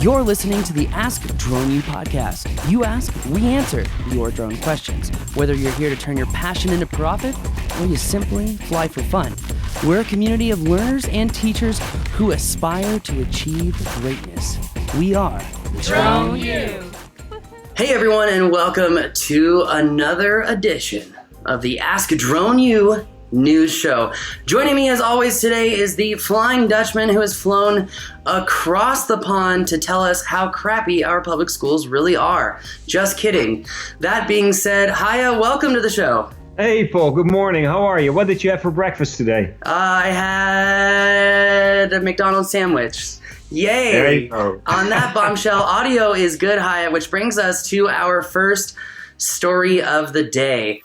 You're listening to the Ask Drone U podcast. You ask, we answer your drone questions. Whether you're here to turn your passion into profit or you simply fly for fun, we're a community of learners and teachers who aspire to achieve greatness. We are Drone U. Hey everyone, and welcome to another edition of the Ask Drone U news show. Joining me as always today is the Flying Dutchman who has flown across the pond to tell us how crappy our public schools really are. Just kidding. That being said, Haya, welcome to the show. Hey Paul, good morning. How are you? What did you have for breakfast today? I had a McDonald's sandwich. Yay! There you go. On that bombshell, audio is good, Haya, which brings us to our first story of the day.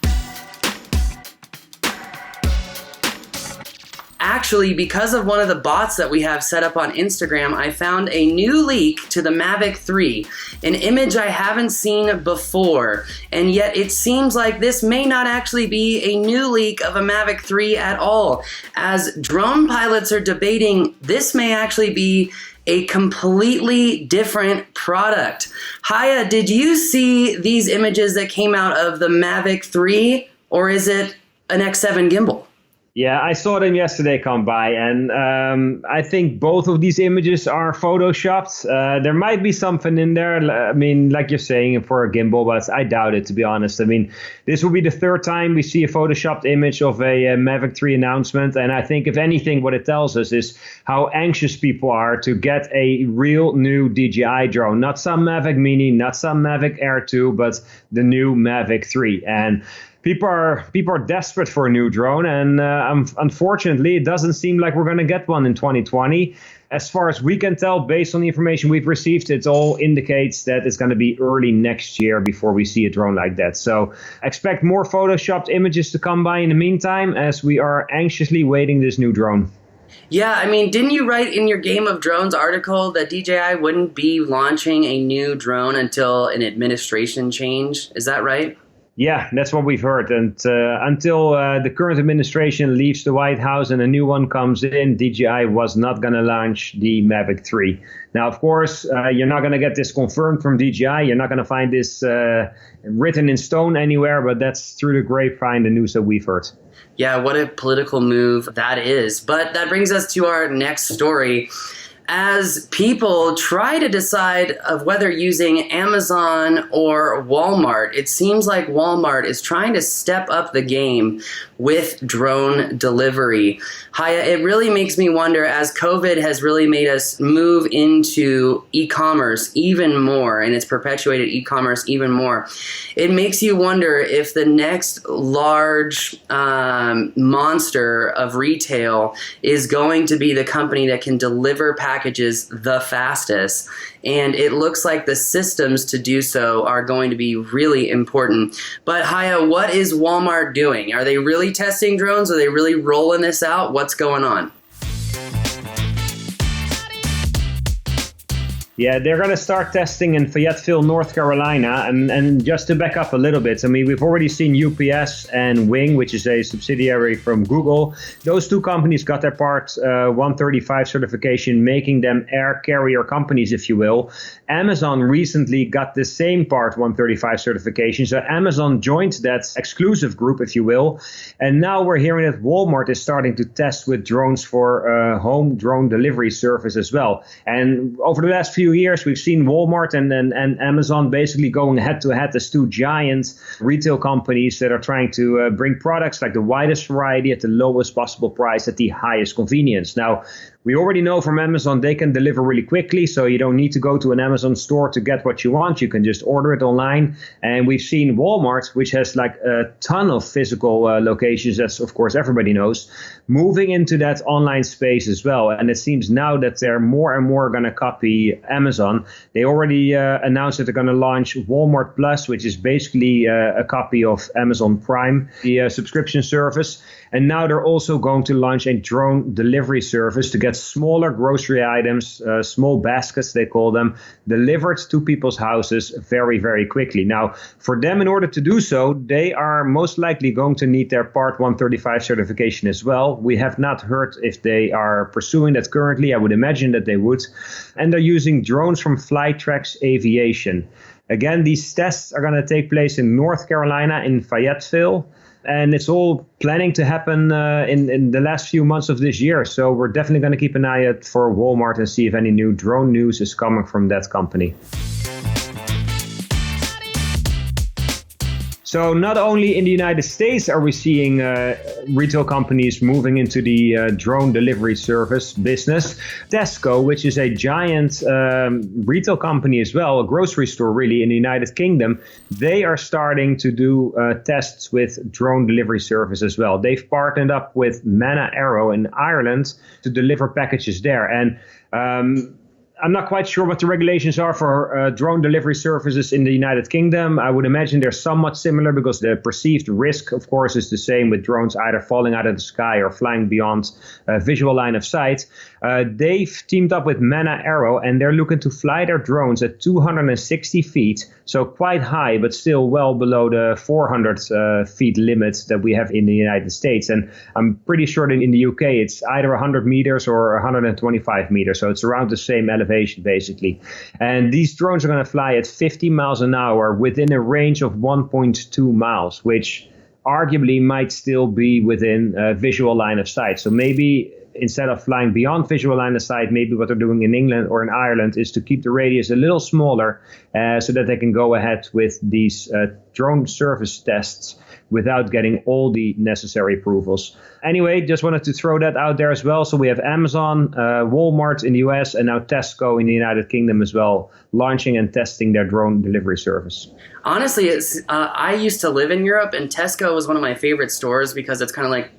Actually, because of one of the bots that we have set up on Instagram, I found a new leak to the Mavic 3, an image I haven't seen before, and yet it seems like this may not actually be a new leak of a Mavic 3 at all, as drone pilots are debating this may actually be a completely different product. Haya, did you see these images that came out of the Mavic 3, or is it an X7 gimbal? Yeah, I saw them yesterday come by, and I think both of these images are photoshopped. There might be something in there, I mean, like you're saying, for a gimbal, but I doubt it, to be honest. I mean, this will be the third time we see a photoshopped image of a Mavic 3 announcement, and I think, if anything, what it tells us is how anxious people are to get a real new DJI drone. Not some Mavic Mini, not some Mavic Air 2, but the new Mavic 3. And People are desperate for a new drone, and unfortunately, it doesn't seem like we're going to get one in 2020. As far as we can tell, based on the information we've received, it all indicates that it's going to be early next year before we see a drone like that. So expect more photoshopped images to come by in the meantime, as we are anxiously waiting this new drone. Yeah, I mean, didn't you write in your Game of Drones article that DJI wouldn't be launching a new drone until an administration change? Is that right? Yeah, that's what we've heard. And until the current administration leaves the White House and a new one comes in, DJI was not going to launch the Mavic 3. Now, of course, you're not going to get this confirmed from DJI. You're not going to find this written in stone anywhere, but that's through the grapevine, the news that we've heard. Yeah, what a political move that is. But that brings us to our next story. As people try to decide of whether using Amazon or Walmart, it seems like Walmart is trying to step up the game with drone delivery. Haya, it really makes me wonder, as COVID has really made us move into e-commerce even more, and it's perpetuated e-commerce even more, it makes you wonder if the next large monster of retail is going to be the company that can deliver packages the fastest. And it looks like the systems to do so are going to be really important. But Haya, what is Walmart doing? Are they really testing drones? Are they really rolling this out? What's going on? Yeah, they're going to start testing in Fayetteville, North Carolina. And just to back up a little bit, I mean, we've already seen UPS and Wing, which is a subsidiary from Google. Those two companies got their Part 135 certification, making them air carrier companies, if you will. Amazon recently got the same Part 135 certification. So Amazon joined that exclusive group, if you will. And now we're hearing that Walmart is starting to test with drones for home drone delivery service as well. And over the last few years, we've seen Walmart and Amazon basically going head to head as two giant retail companies that are trying to bring products like the widest variety at the lowest possible price at the highest convenience. Now, we already know from Amazon they can deliver really quickly, so you don't need to go to an Amazon store to get what you want. You can just order it online. And we've seen Walmart, which has like a ton of physical locations, as of course everybody knows, moving into that online space as well. And it seems now that they're more and more going to copy Amazon. They already announced that they're going to launch Walmart Plus, which is basically a copy of Amazon Prime, the subscription service. And now they're also going to launch a drone delivery service to get smaller grocery items, small baskets, they call them, delivered to people's houses very, very quickly. Now, for them, in order to do so, they are most likely going to need their Part 135 certification as well. We have not heard if they are pursuing that currently. I would imagine that they would. And they're using drones from Flytrax Aviation. Again, these tests are going to take place in North Carolina, in Fayetteville. And it's all planning to happen in the last few months of this year. So we're definitely going to keep an eye out for Walmart and see if any new drone news is coming from that company. So not only in the United States are we seeing retail companies moving into the drone delivery service business. Tesco, which is a giant retail company as well, a grocery store really in the United Kingdom, they are starting to do tests with drone delivery service as well. They've partnered up with Mana Arrow in Ireland to deliver packages there. And I'm not quite sure what the regulations are for drone delivery services in the United Kingdom. I would imagine they're somewhat similar because the perceived risk, of course, is the same with drones either falling out of the sky or flying beyond visual line of sight. They've teamed up with Mana Arrow and they're looking to fly their drones at 260 feet, so quite high, but still well below the 400 feet limit that we have in the United States. And I'm pretty sure that in the UK it's either 100 meters or 125 meters, so it's around the same elevation basically. And these drones are going to fly at 50 miles an hour within a range of 1.2 miles, which arguably might still be within visual line of sight. So maybe instead of flying beyond visual line of sight, maybe what they're doing in England or in Ireland is to keep the radius a little smaller so that they can go ahead with these drone service tests without getting all the necessary approvals. Anyway, just wanted to throw that out there as well. So we have Amazon, Walmart in the US, and now Tesco in the United Kingdom as well, launching and testing their drone delivery service. Honestly, I used to live in Europe, and Tesco was one of my favorite stores because it's kind of like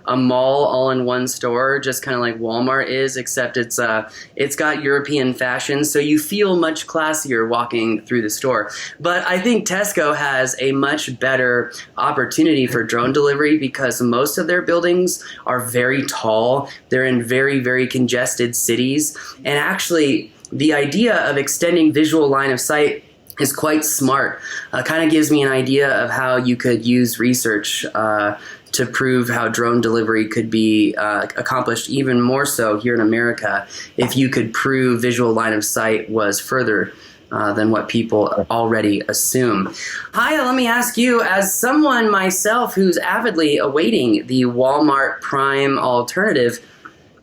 a mall all-in-one store, just kind of like Walmart is, except it's got European fashion, so you feel much classier walking through the store. But I think Tesco has a much better opportunity for drone delivery because most of their buildings are very tall. They're in very, very congested cities, and actually the idea of extending visual line of sight is quite smart. Kind of gives me an idea of how you could use research to prove how drone delivery could be accomplished even more so here in America if you could prove visual line of sight was further than what people already assume. Haya, let me ask you, as someone myself who's avidly awaiting the Walmart Prime alternative,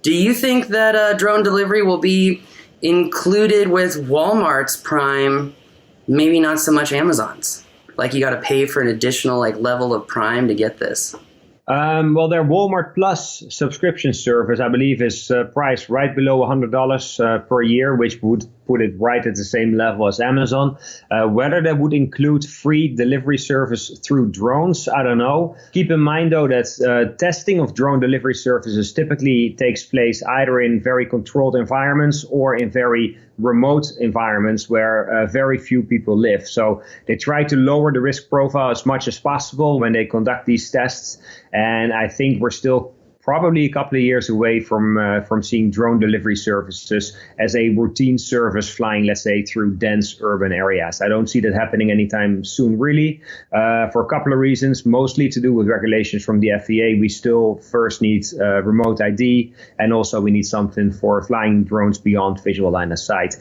do you think that drone delivery will be included with Walmart's Prime? Maybe not so much Amazon's. Like you got to pay for an additional level of Prime to get this. Well, their Walmart Plus subscription service, I believe, is priced right below $100 per year, which would put it right at the same level as Amazon. Whether that would include free delivery service through drones, I don't know. Keep in mind, though, that testing of drone delivery services typically takes place either in very controlled environments or in very remote environments where very few people live. So they try to lower the risk profile as much as possible when they conduct these tests. And I think we're still probably a couple of years away from seeing drone delivery services as a routine service flying, let's say, through dense urban areas. I don't see that happening anytime soon, really, for a couple of reasons, mostly to do with regulations from the FAA. We still first need remote ID, and also we need something for flying drones beyond visual line of sight,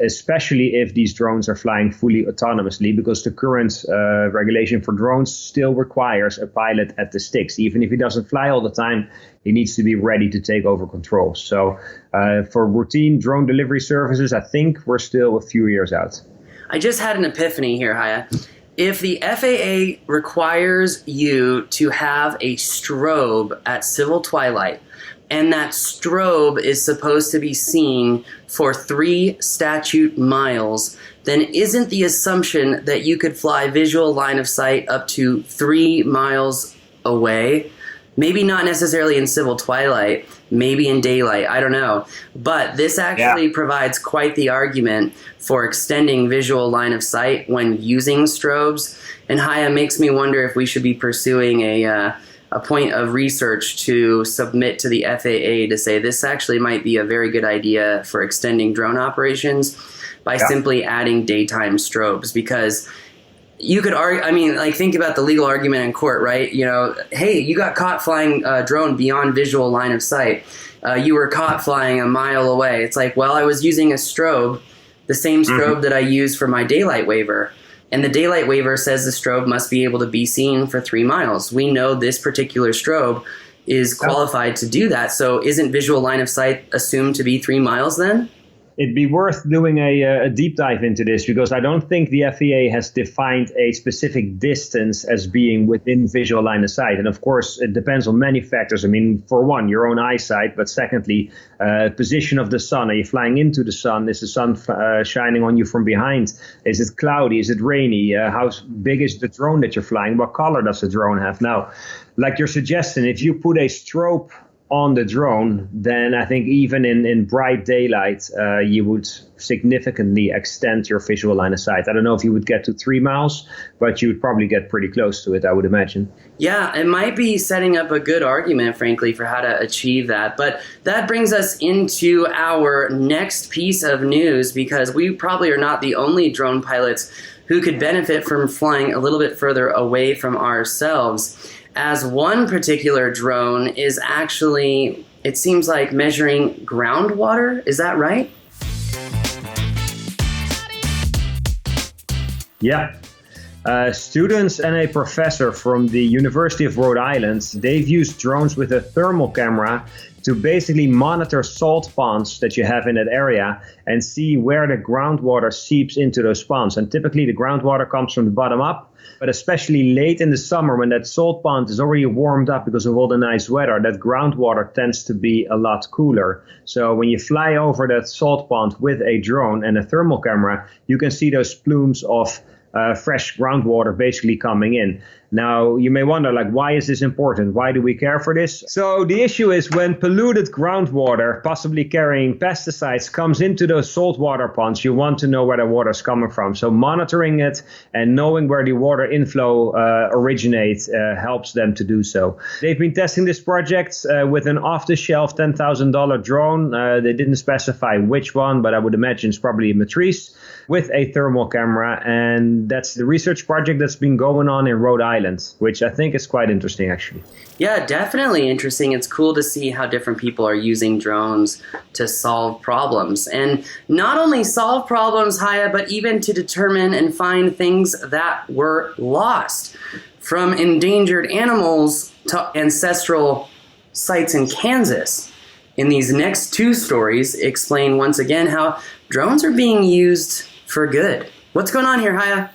especially if these drones are flying fully autonomously, because the current regulation for drones still requires a pilot at the sticks. Even if he doesn't fly all the time, he needs to be ready to take over control. So for routine drone delivery services, I think we're still a few years out. I just had an epiphany here, Haya. If the FAA requires you to have a strobe at civil twilight, and that strobe is supposed to be seen for 3 statute miles, then isn't the assumption that you could fly visual line of sight up to 3 miles away? Maybe not necessarily in civil twilight, maybe in daylight, I don't know. But this actually provides quite the argument for extending visual line of sight when using strobes. And Haya, makes me wonder if we should be pursuing a a point of research to submit to the FAA to say this actually might be a very good idea for extending drone operations by simply adding daytime strobes. Because you could argue, I mean, like, think about the legal argument in court, right? You know, hey, you got caught flying a drone beyond visual line of sight. You were caught flying a mile away. It's like, well, I was using a strobe, the same strobe that I use for my daylight waiver. And the daylight waiver says the strobe must be able to be seen for 3 miles. We know this particular strobe is qualified to do that. So isn't visual line of sight assumed to be 3 miles then? It'd be worth doing a deep dive into this, because I don't think the FAA has defined a specific distance as being within visual line of sight. And of course, it depends on many factors. I mean, for one, your own eyesight, but secondly, position of the sun. Are you flying into the sun? Is the sun shining on you from behind? Is it cloudy? Is it rainy? How big is the drone that you're flying? What color does the drone have? Now, like you're suggesting, if you put a strobe on the drone, then I think even in bright daylight, you would significantly extend your visual line of sight. I don't know if you would get to 3 miles, but you would probably get pretty close to it, I would imagine. Yeah, it might be setting up a good argument, frankly, for how to achieve that. But that brings us into our next piece of news, because we probably are not the only drone pilots who could benefit from flying a little bit further away from ourselves, as one particular drone is actually, it seems like, measuring groundwater. Is that right? Yeah. Students and a professor from the University of Rhode Island, they've used drones with a thermal camera to basically monitor salt ponds that you have in that area and see where the groundwater seeps into those ponds. And typically the groundwater comes from the bottom up, but especially late in the summer when that salt pond is already warmed up because of all the nice weather, that groundwater tends to be a lot cooler. So when you fly over that salt pond with a drone and a thermal camera, you can see those plumes of fresh groundwater basically coming in. Now, you may wonder, like, why is this important? Why do we care for this? So the issue is when polluted groundwater, possibly carrying pesticides, comes into those saltwater ponds, you want to know where the water is coming from. So monitoring it and knowing where the water inflow originates helps them to do so. They've been testing this project with an off-the-shelf $10,000 drone. They didn't specify which one, but I would imagine it's probably a Matrice with a thermal camera. And that's the research project that's been going on in Rhode Island, which I think is quite interesting, actually. Yeah, definitely interesting. It's cool to see how different people are using drones to solve problems. And not only solve problems, Haya, but even to determine and find things that were lost. From endangered animals to ancestral sites in Kansas. In these next 2 stories, explain once again how drones are being used for good. What's going on here, Haya?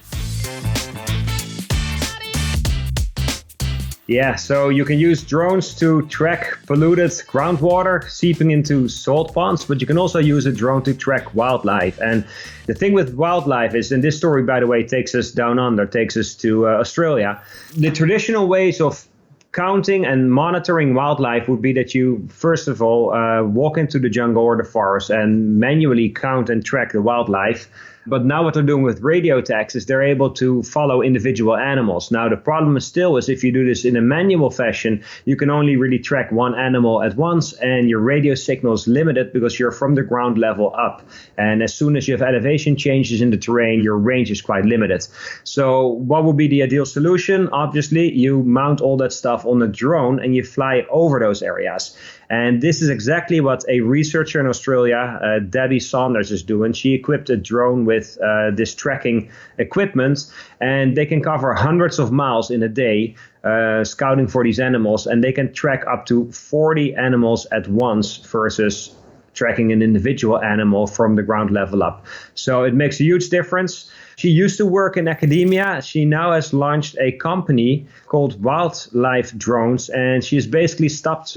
Yeah, so you can use drones to track polluted groundwater seeping into salt ponds, but you can also use a drone to track wildlife. And the thing with wildlife is, and this story, by the way, takes us down under, takes us to Australia. The traditional ways of counting and monitoring wildlife would be that you, first of all, walk into the jungle or the forest and manually count and track the wildlife. But now what they're doing with radio tags is they're able to follow individual animals. Now, the problem is still is if you do this in a manual fashion, you can only really track one animal at once, and your radio signal is limited because you're from the ground level up. And as soon as you have elevation changes in the terrain, your range is quite limited. So what would be the ideal solution? Obviously, you mount all that stuff on a drone and you fly over those areas. And this is exactly what a researcher in Australia, Debbie Saunders, is doing. She equipped a drone with this tracking equipment, and they can cover hundreds of miles in a day scouting for these animals, and they can track up to 40 animals at once versus tracking an individual animal from the ground level up. So it makes a huge difference. She used to work in academia. She now has launched a company called Wildlife Drones, and she has basically stopped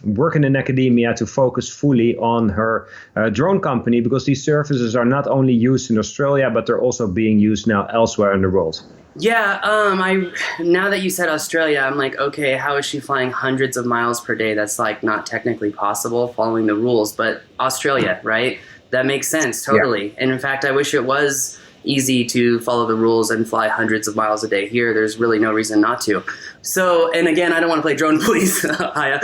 working in academia to focus fully on her drone company, because these services are not only used in Australia, but they're also being used now elsewhere in the world. Yeah, now that you said Australia, I'm like, okay, how is she flying hundreds of miles per day? That's like not technically possible following the rules, but Australia, right? That makes sense, totally. Yeah. And in fact, I wish it was easy to follow the rules and fly hundreds of miles a day here. There's really no reason not to. So, and again, I don't want to play drone police. Haya.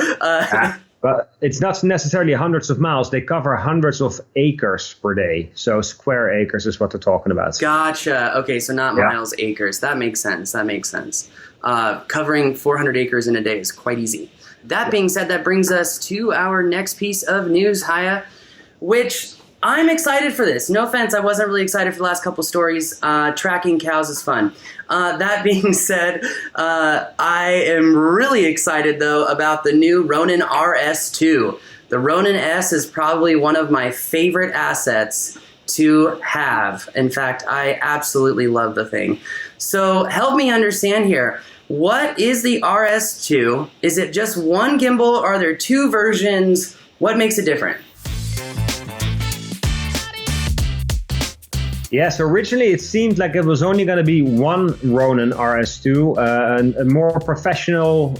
But it's not necessarily hundreds of miles. They cover hundreds of acres per day. So square acres is what they're talking about. Gotcha. Okay, so not miles, acres. That makes sense. Covering 400 acres in a day is quite easy. That being said, that brings us to our next piece of news, Haya, which I'm excited for this. No offense, I wasn't really excited for the last couple stories. Tracking cows is fun. That being said, I am really excited, though, about the new Ronin RS2. The Ronin S is probably one of my favorite assets to have. In fact, I absolutely love the thing. So help me understand here. What is the RS2? Is it just one gimbal? Are there two versions? What makes it different? Yes, originally it seemed like it was only going to be one Ronin RS2, a more professional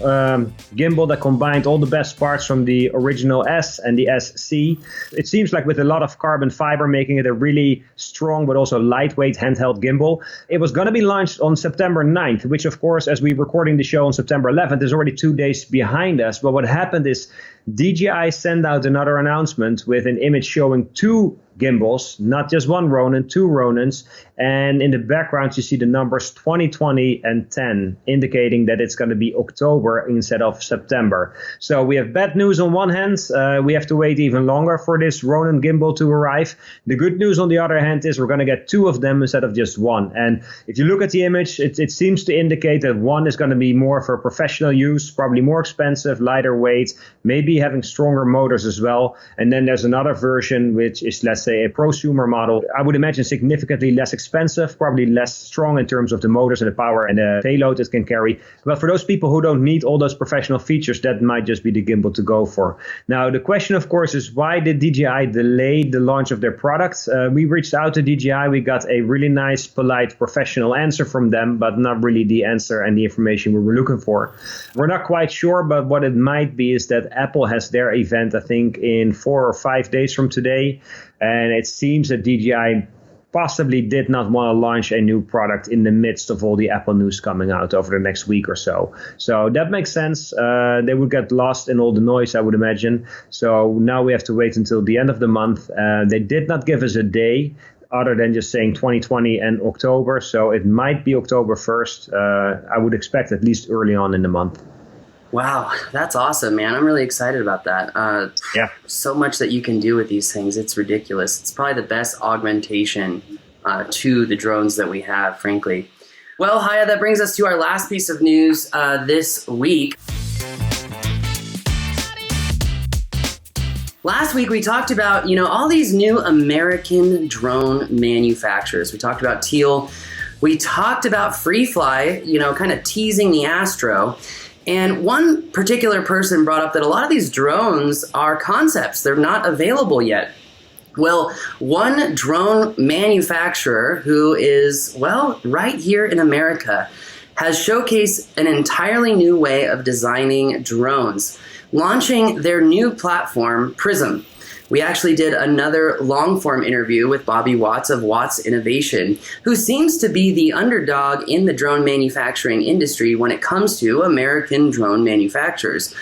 gimbal that combined all the best parts from the original S and the SC. It seems like with a lot of carbon fiber, making it a really strong but also lightweight handheld gimbal. It was going to be launched on September 9th, which of course, as we're recording the show on September 11th, is already 2 days behind us. But what happened is DJI sent out another announcement with an image showing two gimbals, not just one Ronin, two Ronins, and in the background you see the numbers 2020 and 10, indicating that it's going to be October instead of September. So we have bad news on one hand, we have to wait even longer for this Ronin gimbal to arrive. The good news on the other hand is we're going to get two of them instead of just one. And if you look at the image, it seems to indicate that one is going to be more for professional use, probably more expensive, lighter weight, maybe having stronger motors as well. And then there's another version which is, let's say, a prosumer model. I would imagine significantly less expensive, probably less strong in terms of the motors and the power and the payload it can carry. But for those people who don't need all those professional features, that might just be the gimbal to go for. Now, the question, of course, is why did DJI delay the launch of their product? We reached out to DJI. We got a really nice, polite, professional answer from them, but not really the answer and the information we were looking for. We're not quite sure, but what it might be is that Apple has their event, I think, in 4 or 5 days from today. And it seems that DJI possibly did not want to launch a new product in the midst of all the Apple news coming out over the next week or so. So that makes sense. They would get lost in all the noise, I would imagine. So now we have to wait until the end of the month. They did not give us a day other than just saying 2020 and October. So it might be October 1st. I would expect at least early on in the month. Wow, that's awesome, man. I'm really excited about that. So much that you can do with these things. It's ridiculous. It's probably the best augmentation to the drones that we have, frankly. Well, Haya, that brings us to our last piece of news this week. Last week, we talked about, all these new American drone manufacturers. We talked about Teal. We talked about FreeFly, kind of teasing the Astro. And one particular person brought up that a lot of these drones are concepts. They're not available yet. Well, one drone manufacturer who is, right here in America has showcased an entirely new way of designing drones, launching their new platform, Prism. We actually did another long-form interview with Bobby Watts of Watts Innovation, who seems to be the underdog in the drone manufacturing industry when it comes to American drone manufacturers.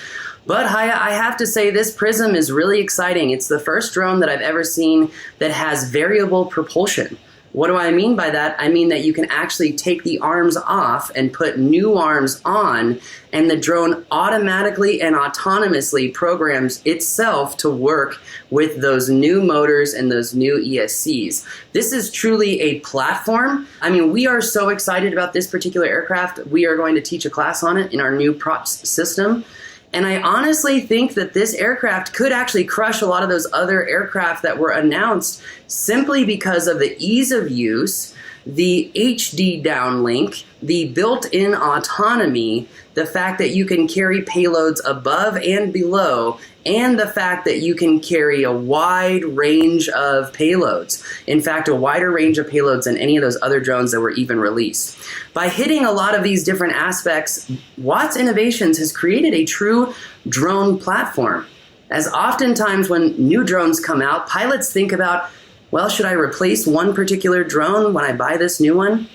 But Haya, I have to say this Prism is really exciting. It's the first drone that I've ever seen that has variable propulsion. What do I mean by that? I mean that you can actually take the arms off and put new arms on, and the drone automatically and autonomously programs itself to work with those new motors and those new ESCs. This is truly a platform. I mean, we are so excited about this particular aircraft. We are going to teach a class on it in our new props system. And I honestly think that this aircraft could actually crush a lot of those other aircraft that were announced simply because of the ease of use, the HD downlink, the built-in autonomy, the fact that you can carry payloads above and below, and the fact that you can carry a wide range of payloads. In fact, a wider range of payloads than any of those other drones that were even released. By hitting a lot of these different aspects, Watts Innovations has created a true drone platform. As oftentimes when new drones come out, pilots think about Well, should I replace one particular drone when I buy this new one?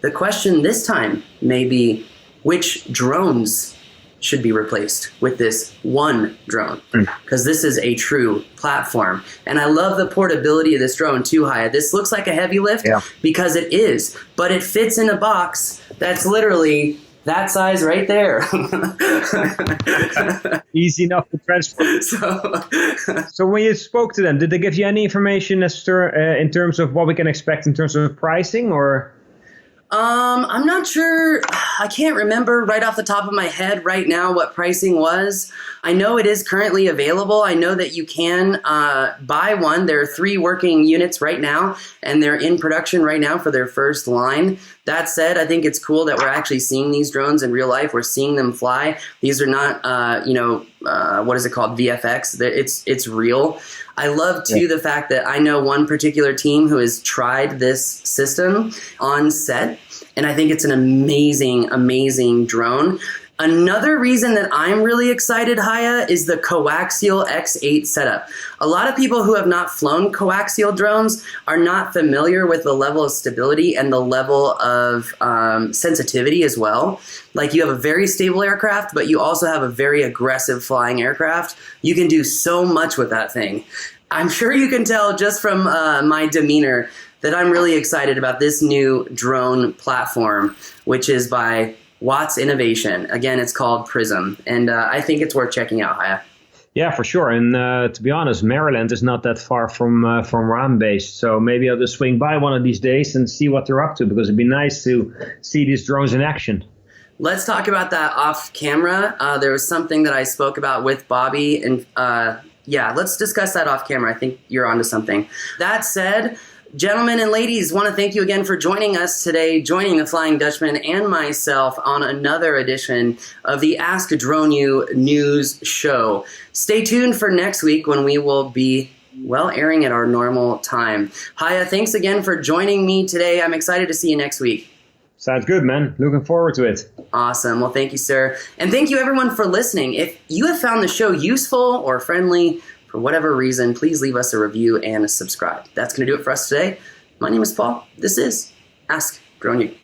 The question this time may be, which drones should be replaced with this one drone? Because this is a true platform. And I love the portability of this drone too, Haya. This looks like a heavy lift because it is, but it fits in a box that's literally that size right there. Easy enough to transport. So when you spoke to them, did they give you any information as to, in terms of what we can expect in terms of pricing, or? I'm not sure. I can't remember right off the top of my head right now what pricing was. I know it is currently available. I know that you can buy one. There are 3 working units right now, and they're in production right now for their first line. That said, I think it's cool that we're actually seeing these drones in real life. We're seeing them fly. These are not, what is it called? VFX. It's real. I love, too, the fact that I know one particular team who has tried this system on set, and I think it's an amazing, amazing drone. Another reason that I'm really excited, Haya, is the coaxial X8 setup. A lot of people who have not flown coaxial drones are not familiar with the level of stability and the level of sensitivity as well. Like, you have a very stable aircraft, but you also have a very aggressive flying aircraft. You can do so much with that thing. I'm sure you can tell just from my demeanor that I'm really excited about this new drone platform, which is by Watts Innovation. Again, it's called Prism, and I think it's worth checking out, Haya. Yeah, for sure. And to be honest, Maryland is not that far from where I'm based, so maybe I'll just swing by one of these days and see what they're up to, because it'd be nice to see these drones in action. Let's talk about that off camera. There was something that I spoke about with Bobby, and let's discuss that off camera. I think you're onto something. That said, gentlemen and ladies, want to thank you again for joining us today, joining the Flying Dutchman and myself on another edition of the Ask Drone You News Show. Stay tuned for next week when we will be, airing at our normal time. Haya, thanks again for joining me today. I'm excited to see you next week. Sounds good, man. Looking forward to it. Awesome. Well, thank you, sir. And thank you, everyone, for listening. If you have found the show useful or friendly, for whatever reason, please leave us a review and a subscribe. That's going to do it for us today. My name is Paul. This is Ask Drone You.